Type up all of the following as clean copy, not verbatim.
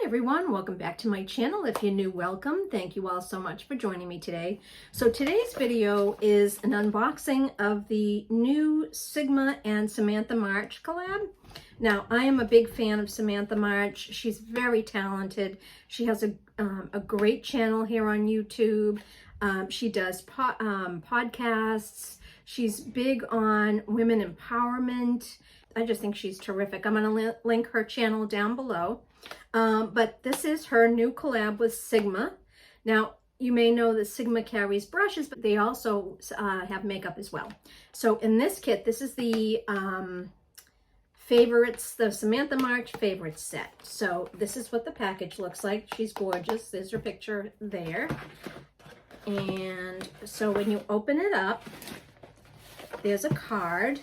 everyone, welcome back to my channel. If you're new, welcome. Thank you all so much for joining me today. So today's video is an unboxing of the new Sigma and Samantha March collab. Now, I am a big fan of Samantha March. She's very talented. She has a great channel here on YouTube. She does podcasts. She's big on women empowerment. I just think she's terrific. I'm going to link her channel down below. But this is her new collab with Sigma. Now, you may know that Sigma carries brushes, but they also have makeup as well. So in this kit, this is the the Samantha March Favorites Set. So this is what the package looks like. She's gorgeous. There's her picture there. And so when you open it up, there's a card.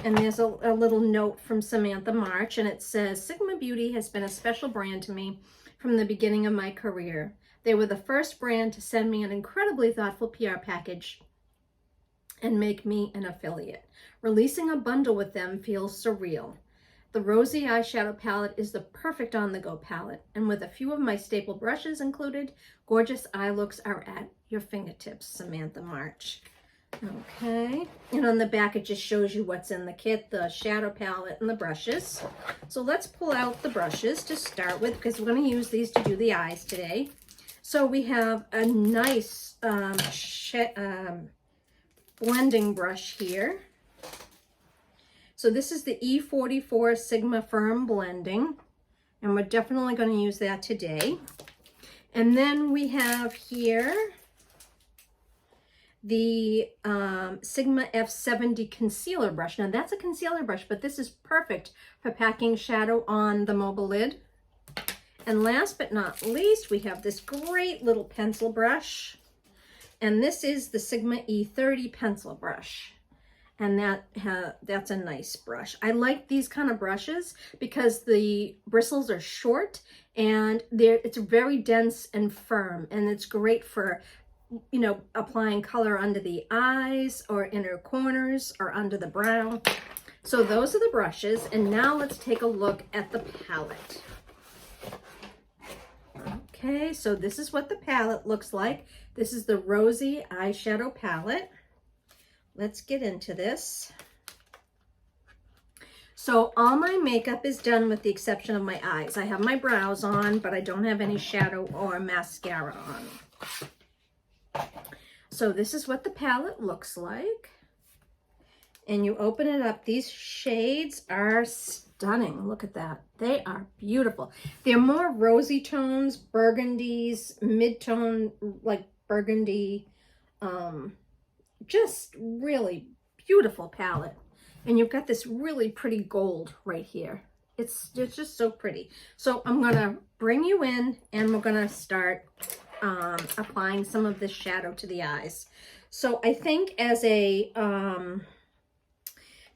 And there's a little note from Samantha March, and it says, Sigma Beauty has been a special brand to me from the beginning of my career. They were the first brand to send me an incredibly thoughtful PR package and make me an affiliate. Releasing a bundle with them feels surreal. The Rosy eyeshadow palette is the perfect on-the-go palette, and with a few of my staple brushes included, gorgeous eye looks are at your fingertips, Samantha March. Okay, and on the back it just shows you what's in the kit, the shadow palette and the brushes. So let's pull out the brushes to start with, because we're going to use these to do the eyes today. So we have a nice blending brush here. So this is the E44 Sigma Firm Blending, and we're definitely going to use that today. And then we have here the Sigma F70 concealer brush. Now that's a concealer brush, but this is perfect for packing shadow on the mobile lid. And last but not least, we have this great little pencil brush. And this is the Sigma E30 pencil brush. And that's a nice brush. I like these kind of brushes because the bristles are short and it's very dense and firm. And it's great for, you know, applying color under the eyes or inner corners or under the brow. So those are the brushes, and now let's take a look at the palette. Okay, so this is what the palette looks like. This is the Rosy eyeshadow palette. Let's get into this. So all my makeup is done with the exception of my eyes. I have my brows on, but I don't have any shadow or mascara on. So this is what the palette looks like. And you open it up. These shades are stunning. Look at that. They are beautiful. They're more rosy tones, burgundies, mid-tone, like burgundy. Just really beautiful palette. And you've got this really pretty gold right here. It's just so pretty. So I'm going to bring you in and we're going to start applying some of this shadow to the eyes. So I think as a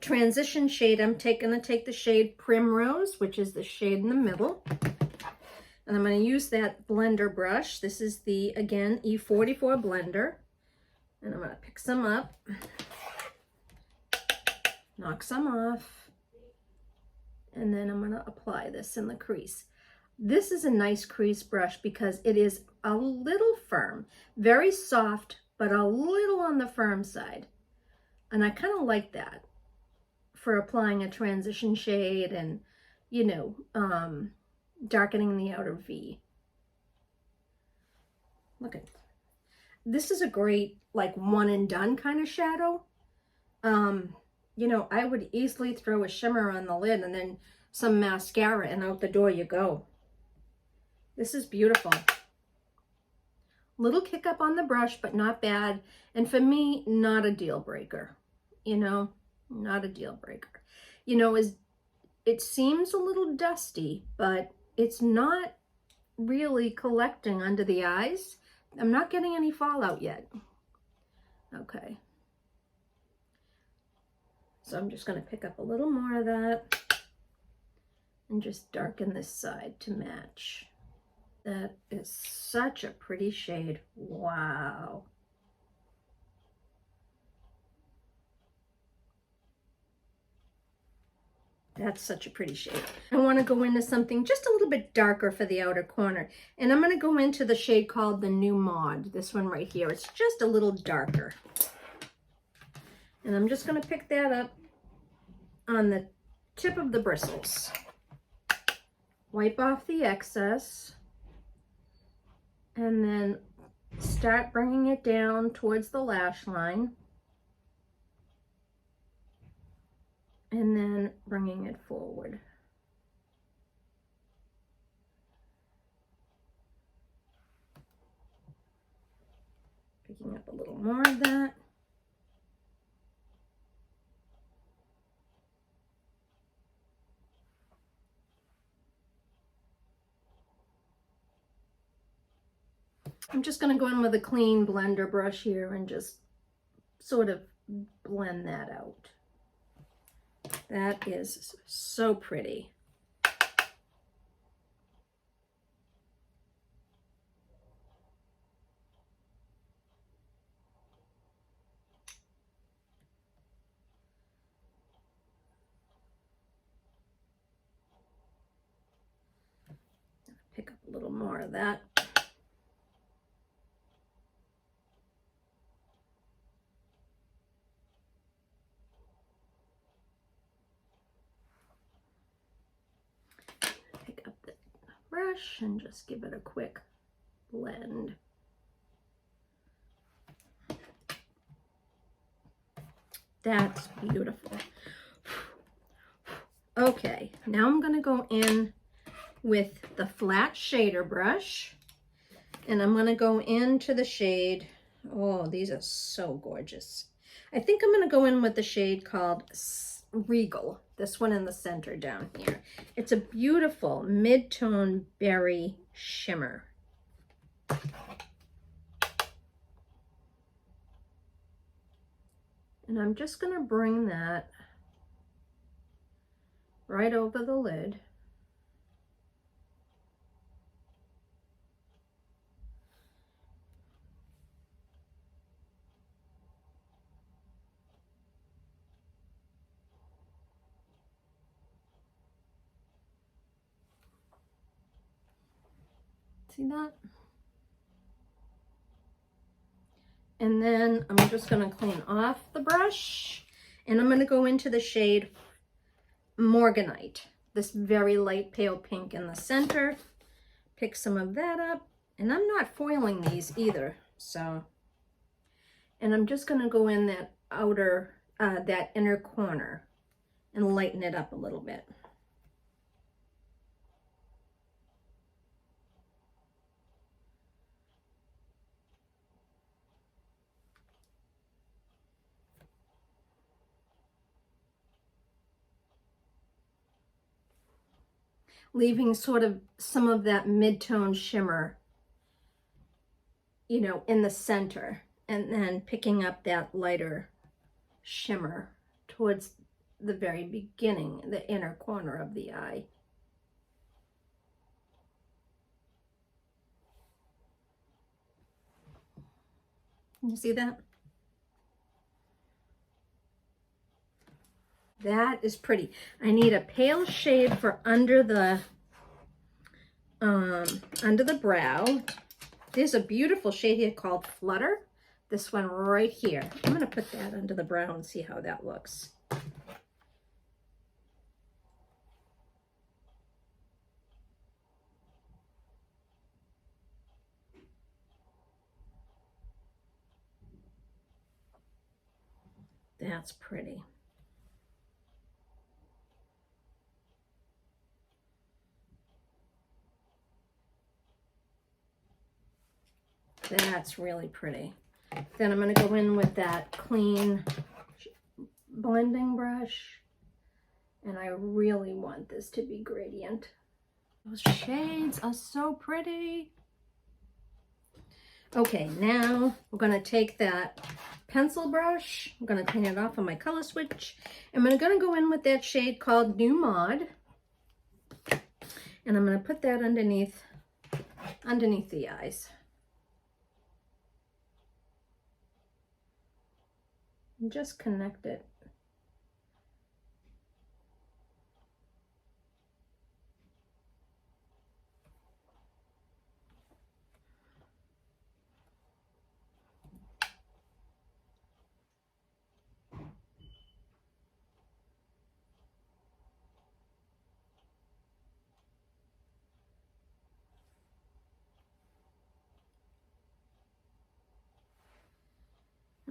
transition shade, I'm going to take the shade Primrose, which is the shade in the middle. And I'm going to use that blender brush. This is the, again, E44 blender. And I'm going to pick some up, knock some off, and then I'm going to apply this in the crease. This is a nice crease brush because it is a little firm, very soft, but a little on the firm side. And I kind of like that for applying a transition shade and, you know, darkening the outer V. Look at this. Is a great, like, one and done kind of shadow. You know, I would easily throw a shimmer on the lid and then some mascara and out the door you go. This is beautiful. Little kick up on the brush, but not bad. And for me, not a deal breaker. You know, not a deal breaker. You know, it seems a little dusty, but it's not really collecting under the eyes. I'm not getting any fallout yet. Okay. So I'm just going to pick up a little more of that and just darken this side to match. That is such a pretty shade. Wow. That's such a pretty shade. I want to go into something just a little bit darker for the outer corner. And I'm going to go into the shade called the New Mod. This one right here. It's just a little darker. And I'm just going to pick that up on the tip of the bristles. Wipe off the excess. And then start bringing it down towards the lash line. And then bringing it forward. Picking up a little more of that. I'm just going to go in with a clean blender brush here and just sort of blend that out. That is so pretty. Pick up a little more of that. Pick up the brush and just give it a quick blend. That's beautiful. Okay, now I'm going to go in with the flat shader brush, and I'm going to go into the shade. Oh, these are so gorgeous. I think I'm going to go in with the shade called Regal, this one in the center down here. It's a beautiful mid-tone berry shimmer. And I'm just going to bring that right over the lid. See that? And then I'm just going to clean off the brush, and I'm going to go into the shade Morganite, this very light pale pink in the center. Pick some of that up, and I'm not foiling these either, so. And I'm just going to go in that outer, that inner corner and lighten it up a little bit. Leaving sort of some of that mid-tone shimmer, you know, in the center, and then picking up that lighter shimmer towards the very beginning, the inner corner of the eye. Can you see that? That is pretty. I need a pale shade for under the brow. There's a beautiful shade here called Flutter. This one right here. I'm going to put that under the brow and see how that looks. That's pretty. That's really pretty. Then I'm going to go in with that clean blending brush, and I really want this to be gradient. Those shades are so pretty. Okay, now we're going to take that pencil brush. I'm going to clean it off on my color switch. I'm going to go in with that shade called New Mod, and I'm going to put that underneath the eyes. And just connect it.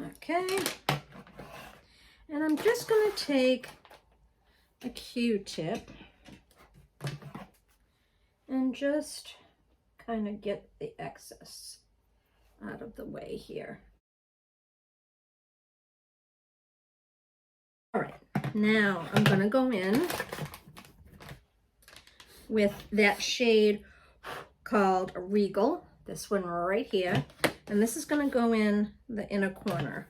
Okay. And I'm just going to take a Q-tip and just kind of get the excess out of the way here. All right, now I'm going to go in with that shade called Regal, this one right here, and this is going to go in the inner corner,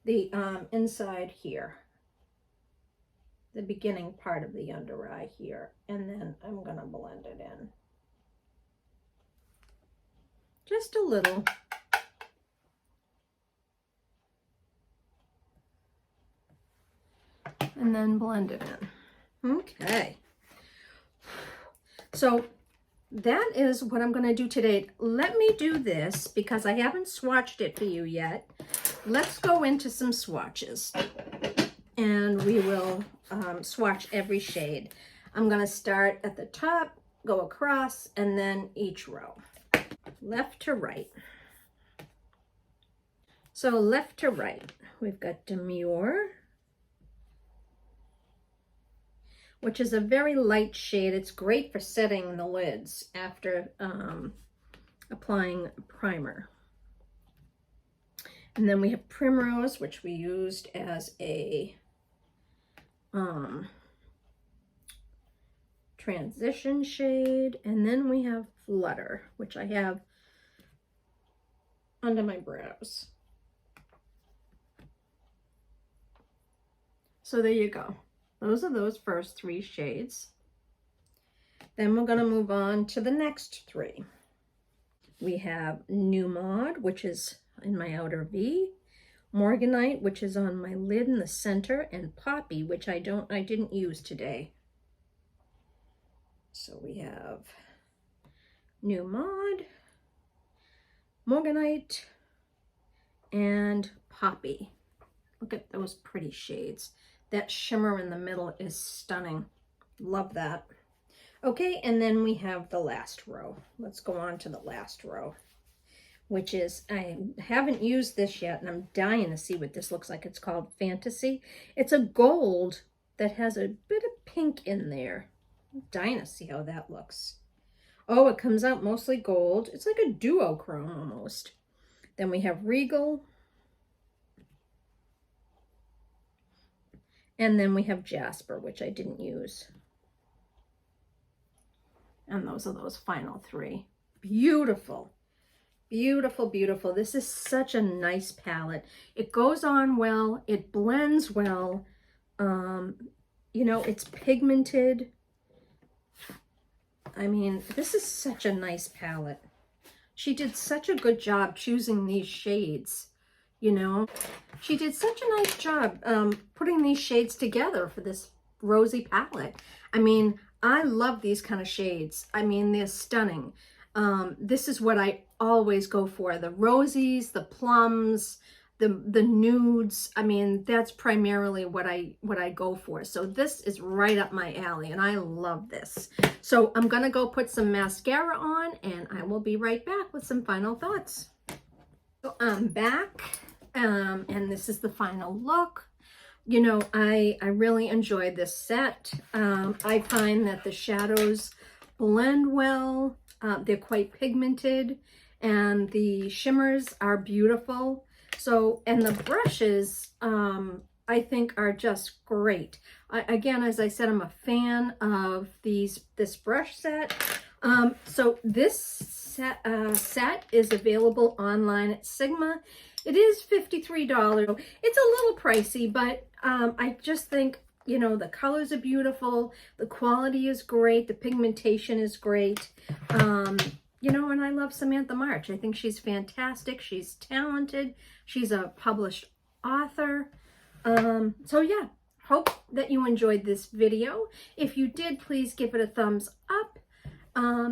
the inside here, the beginning part of the under eye here, and then I'm going to blend it in. Just a little. And then blend it in. Okay. So that is what I'm going to do today. Let me do this because I haven't swatched it for you yet. Let's go into some swatches and we will swatch every shade. I'm going to start at the top, go across, and then each row. Left to right. So left to right, we've got Demure, which is a very light shade. It's great for setting the lids after applying primer. And then we have Primrose, which we used as a transition shade. And then we have Flutter, which I have under my brows. So there you go. Those are those first three shades. Then we're going to move on to the next three. We have New Mod, which is in my outer V, Morganite, which is on my lid in the center, and Poppy, which I didn't use today. So we have New Mod, Morganite, and Poppy. Look at those pretty shades. That shimmer in the middle is stunning. Love that. Okay, and then we have the last row. Let's go on to the last row, which is, I haven't used this yet, and I'm dying to see what this looks like. It's called Fantasy. It's a gold that has a bit of pink in there. I'm dying to see how that looks. Oh, it comes out mostly gold. It's like a duochrome almost. Then we have Regal. And then we have Jasper, which I didn't use. And those are those final three. Beautiful. Beautiful, beautiful. This is such a nice palette. It goes on well. It blends well. You know, it's pigmented. I mean, this is such a nice palette. She did such a good job choosing these shades. You know, she did such a nice job putting these shades together for this Rosy palette. I mean, I love these kind of shades. I mean, they're stunning. This is what I always go for. The rosies, the plums, the nudes. I mean, that's primarily what I go for. So this is right up my alley, and I love this. So I'm going to go put some mascara on, and I will be right back with some final thoughts. So I'm back. And this is the final look. You know, I really enjoyed this set. I find that the shadows blend well. They're quite pigmented, and the shimmers are beautiful. So, and the brushes, I think are just great. Again, as I said, I'm a fan of this brush set. So this set is available online at Sigma. It is $53. It's a little pricey, but I just think, you know, the colors are beautiful. The quality is great. The pigmentation is great. You know, and I love Samantha March. I think she's fantastic. She's talented. She's a published author. So yeah, hope that you enjoyed this video. If you did, please give it a thumbs up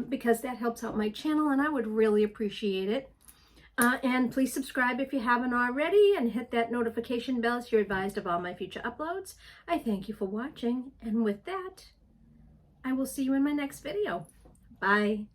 because that helps out my channel, and I would really appreciate it. And please subscribe if you haven't already, and hit that notification bell so you're advised of all my future uploads. I thank you for watching, and with that, I will see you in my next video. Bye.